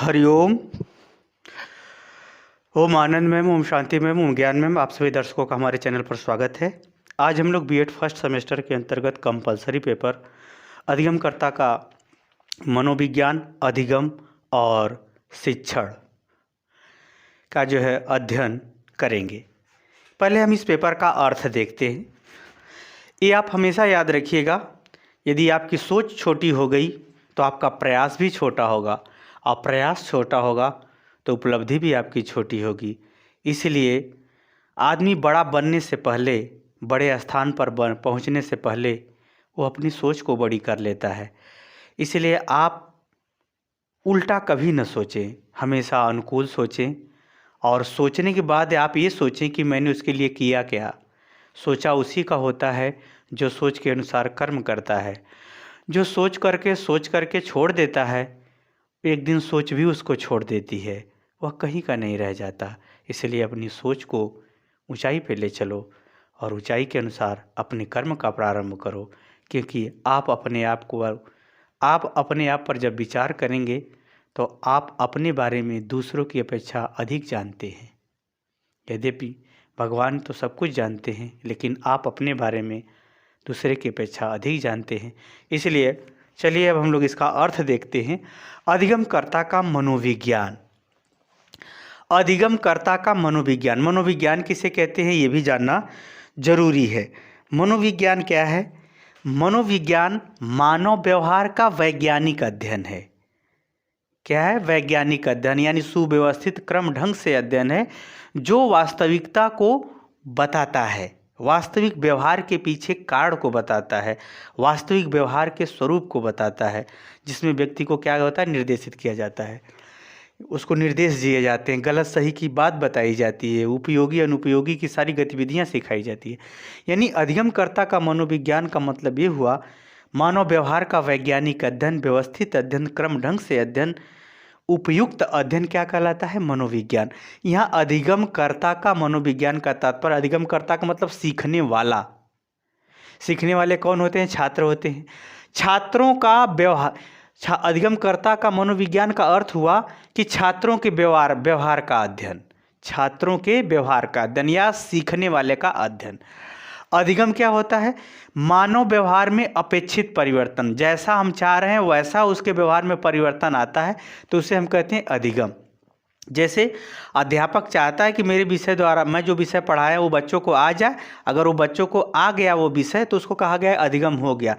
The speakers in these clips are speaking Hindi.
हरिओम। ओम आनंद मैम, ओम शांति मैम, ओम ज्ञान मैम, आप सभी दर्शकों का हमारे चैनल पर स्वागत है। आज हम लोग बीएड फर्स्ट सेमेस्टर के अंतर्गत कंपलसरी पेपर अधिगमकर्ता का मनोविज्ञान, अधिगम और शिक्षण का जो है अध्ययन करेंगे। पहले हम इस पेपर का अर्थ देखते हैं। ये आप हमेशा याद रखिएगा, यदि आपकी सोच छोटी हो गई तो आपका प्रयास भी छोटा होगा, और प्रयास छोटा होगा तो उपलब्धि भी आपकी छोटी होगी। इसलिए आदमी बड़ा बनने से पहले, बड़े स्थान पर पहुंचने से पहले वो अपनी सोच को बड़ी कर लेता है। इसलिए आप उल्टा कभी न सोचें, हमेशा अनुकूल सोचें, और सोचने के बाद आप ये सोचें कि मैंने उसके लिए किया क्या। सोचा उसी का होता है जो सोच के अनुसार कर्म करता है। जो सोच करके छोड़ देता है, एक दिन सोच भी उसको छोड़ देती है, वह कहीं का नहीं रह जाता। इसलिए अपनी सोच को ऊंचाई पे ले चलो और ऊंचाई के अनुसार अपने कर्म का प्रारंभ करो, क्योंकि आप अपने आप पर जब विचार करेंगे तो आप अपने बारे में दूसरों की अपेक्षा अधिक जानते हैं। यद्यपि भगवान तो सब कुछ जानते हैं, लेकिन आप अपने बारे में दूसरे की अपेक्षा अधिक जानते हैं। इसलिए चलिए अब हम लोग इसका अर्थ देखते हैं। अधिगमकर्ता का मनोविज्ञान। अधिगमकर्ता का मनोविज्ञान, मनोविज्ञान किसे कहते हैं ये भी जानना जरूरी है। मनोविज्ञान क्या है? मनोविज्ञान मानव व्यवहार का वैज्ञानिक अध्ययन है। क्या है? वैज्ञानिक अध्ययन, यानी सुव्यवस्थित क्रम ढंग से अध्ययन है जो वास्तविकता को बताता है, वास्तविक व्यवहार के पीछे कारण को बताता है, वास्तविक व्यवहार के स्वरूप को बताता है, जिसमें व्यक्ति को क्या होता है, निर्देशित किया जाता है, उसको निर्देश दिए जाते हैं, गलत सही की बात बताई जाती है, उपयोगी अनुपयोगी की सारी गतिविधियां सिखाई जाती है। यानी अधिगमकर्ता का मनोविज्ञान का मतलब ये हुआ, मानव व्यवहार का वैज्ञानिक अध्ययन, व्यवस्थित अध्ययन, क्रम ढंग से अध्ययन, उपयुक्त अध्ययन क्या कहलाता है? मनोविज्ञान। यहाँ अधिगमकर्ता का मनोविज्ञान का तात्पर्य, अधिगमकर्ता का मतलब सीखने वाला। सीखने वाले कौन होते हैं? छात्र होते हैं। छात्रों का व्यवहार, अधिगमकर्ता का मनोविज्ञान का अर्थ हुआ कि छात्रों के व्यवहार का अध्ययन, छात्रों के व्यवहार का अध्ययन या सीखने वाले का अध्ययन। अधिगम क्या होता है? मानव व्यवहार में अपेक्षित परिवर्तन, जैसा हम चाह रहे हैं वैसा उसके व्यवहार में परिवर्तन आता है तो उसे हम कहते हैं अधिगम। जैसे अध्यापक चाहता है कि मेरे विषय द्वारा मैं जो विषय पढ़ाया वो बच्चों को आ जाए, अगर वो बच्चों को आ गया वो विषय तो उसको कहा गया अधिगम हो गया।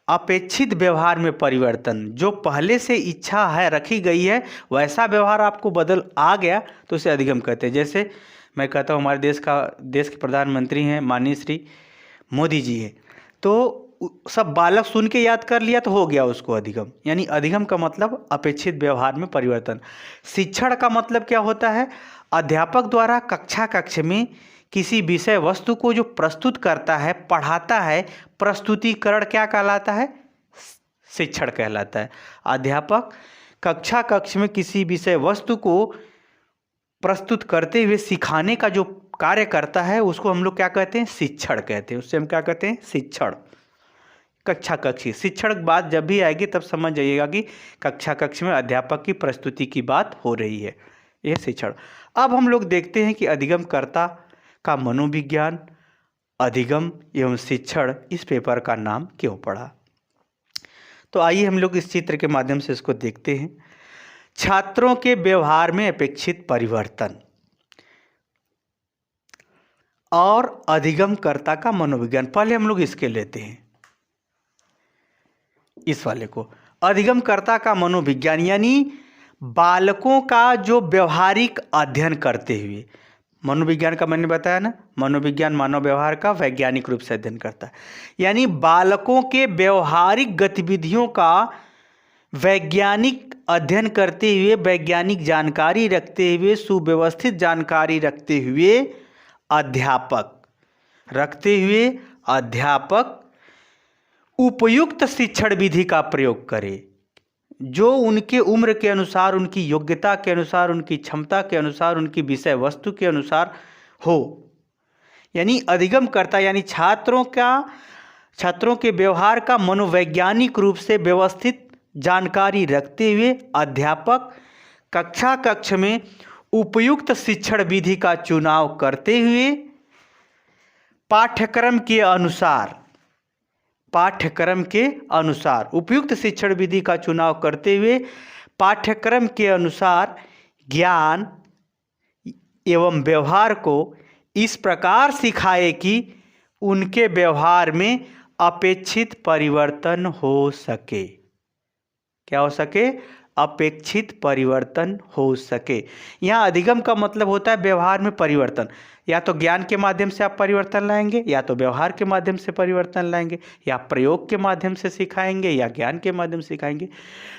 अपेक्षित व्यवहार में परिवर्तन, जो पहले से इच्छा है रखी गई है वैसा व्यवहार आपको बदल आ गया तो उसे अधिगम कहते हैं। जैसे मैं कहता हूँ हमारे देश के प्रधानमंत्री हैं माननीय श्री मोदी जी हैं, तो सब बालक सुन के याद कर लिया तो हो गया उसको अधिगम। यानी अधिगम का मतलब अपेक्षित व्यवहार में परिवर्तन। शिक्षण का मतलब क्या होता है? अध्यापक द्वारा कक्ष में किसी विषय वस्तु को जो प्रस्तुत करता है, पढ़ाता है, प्रस्तुतिकरण क्या कहलाता है? शिक्षण कहलाता है। अध्यापक कक्ष में किसी विषय वस्तु को प्रस्तुत करते हुए सिखाने का जो कार्य करता है उसको हम लोग क्या कहते हैं? शिक्षण कहते हैं। उससे हम क्या कहते हैं? शिक्षण। कक्ष शिक्षण बात जब भी आएगी तब समझ जाइएगा कि कक्ष में अध्यापक की प्रस्तुति की बात हो रही है, यह शिक्षण। अब हम लोग देखते हैं कि अधिगमकर्ता का मनोविज्ञान, अधिगम एवं शिक्षण इस पेपर का नाम क्यों पड़ा। तो आइए हम लोग इस चित्र के माध्यम से इसको देखते हैं। छात्रों के व्यवहार में अपेक्षित परिवर्तन और अधिगमकर्ता का मनोविज्ञान। पहले हम लोग इसके लेते हैं, इस वाले को। अधिगमकर्ता का मनोविज्ञान यानी बालकों का जो व्यवहारिक अध्ययन करते हुए, मनोविज्ञान का मैंने बताया ना, मनोविज्ञान मानव व्यवहार का वैज्ञानिक रूप से अध्ययन करता है। यानी बालकों के व्यवहारिक गतिविधियों का वैज्ञानिक अध्ययन करते हुए, वैज्ञानिक जानकारी रखते हुए, सुव्यवस्थित जानकारी रखते हुए अध्यापक उपयुक्त शिक्षण विधि का प्रयोग करे, जो उनके उम्र के अनुसार, उनकी योग्यता के अनुसार, उनकी क्षमता के अनुसार, उनकी विषय वस्तु के अनुसार हो। यानी अधिगमकर्ता यानी छात्रों के व्यवहार का मनोवैज्ञानिक रूप से व्यवस्थित जानकारी रखते हुए अध्यापक कक्षा कक्ष में उपयुक्त शिक्षण विधि का चुनाव करते हुए पाठ्यक्रम के अनुसार उपयुक्त शिक्षण विधि का चुनाव करते हुए पाठ्यक्रम के अनुसार ज्ञान एवं व्यवहार को इस प्रकार सिखाए कि उनके व्यवहार में अपेक्षित परिवर्तन हो सके। क्या हो सके? अपेक्षित परिवर्तन हो सके। यहाँ अधिगम का मतलब होता है व्यवहार में परिवर्तन। या तो ज्ञान के माध्यम से आप परिवर्तन लाएंगे, या तो व्यवहार के माध्यम से परिवर्तन लाएंगे, या प्रयोग के माध्यम से सिखाएंगे, या ज्ञान के माध्यम से सिखाएंगे।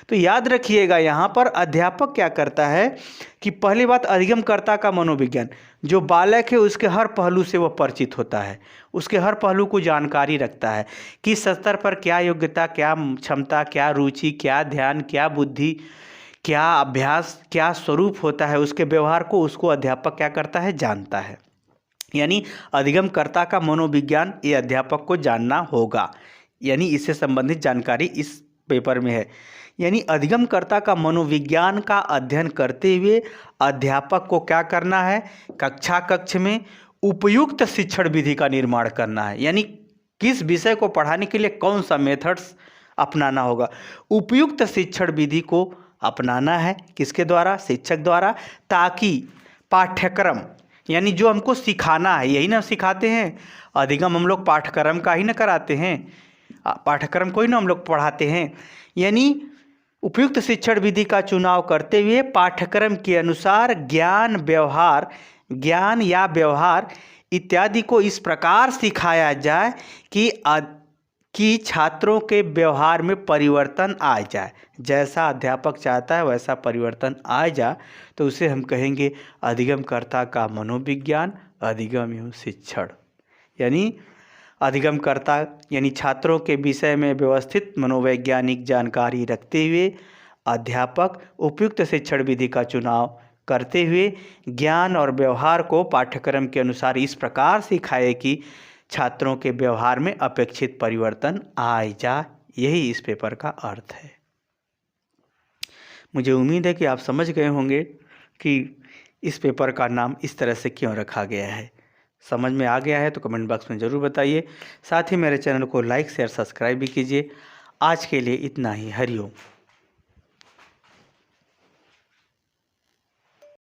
तो याद रखिएगा यहाँ पर अध्यापक क्या करता है कि पहली बात अधिगमकर्ता का मनोविज्ञान, जो बालक है उसके हर पहलू से वह परिचित होता है, उसके हर पहलू को जानकारी रखता है, किस स्तर पर क्या योग्यता, क्या क्षमता, क्या रुचि, क्या ध्यान, क्या बुद्धि, क्या अभ्यास, क्या स्वरूप होता है, उसके व्यवहार को उसको अध्यापक क्या करता है? जानता है। यानी अधिगमकर्ता का मनोविज्ञान ये अध्यापक को जानना होगा, यानी इससे संबंधित जानकारी इस पेपर में है। यानी अधिगमकर्ता का मनोविज्ञान का अध्ययन करते हुए अध्यापक को क्या करना है? कक्षा कक्ष में उपयुक्त शिक्षण विधि का निर्माण करना है। यानी किस विषय को पढ़ाने के लिए कौन सा मेथड्स अपनाना होगा, उपयुक्त शिक्षण विधि को अपनाना है। किसके द्वारा? शिक्षक द्वारा, ताकि पाठ्यक्रम यानी जो हमको सिखाना है, यही ना सिखाते हैं। अधिगम हम लोग पाठ्यक्रम का ही ना कराते हैं, पाठ्यक्रम को ही ना हम लोग पढ़ाते हैं। यानी उपयुक्त शिक्षण विधि का चुनाव करते हुए पाठ्यक्रम के अनुसार ज्ञान या व्यवहार इत्यादि को इस प्रकार सिखाया जाए कि छात्रों के व्यवहार में परिवर्तन आ जाए। जैसा अध्यापक चाहता है वैसा परिवर्तन आ जाए तो उसे हम कहेंगे अधिगमकर्ता का मनोविज्ञान, अधिगम एवं शिक्षण। यानी अधिगमकर्ता यानी छात्रों के विषय में व्यवस्थित मनोवैज्ञानिक जानकारी रखते हुए अध्यापक उपयुक्त शिक्षण विधि का चुनाव करते हुए ज्ञान और व्यवहार को पाठ्यक्रम के अनुसार इस प्रकार सिखाए कि छात्रों के व्यवहार में अपेक्षित परिवर्तन आ जाए। यही इस पेपर का अर्थ है। मुझे उम्मीद है कि आप समझ गए होंगे कि इस पेपर का नाम इस तरह से क्यों रखा गया है। समझ में आ गया है तो कमेंट बॉक्स में ज़रूर बताइए। साथ ही मेरे चैनल को लाइक, शेयर, सब्सक्राइब भी कीजिए। आज के लिए इतना ही। हरिओम।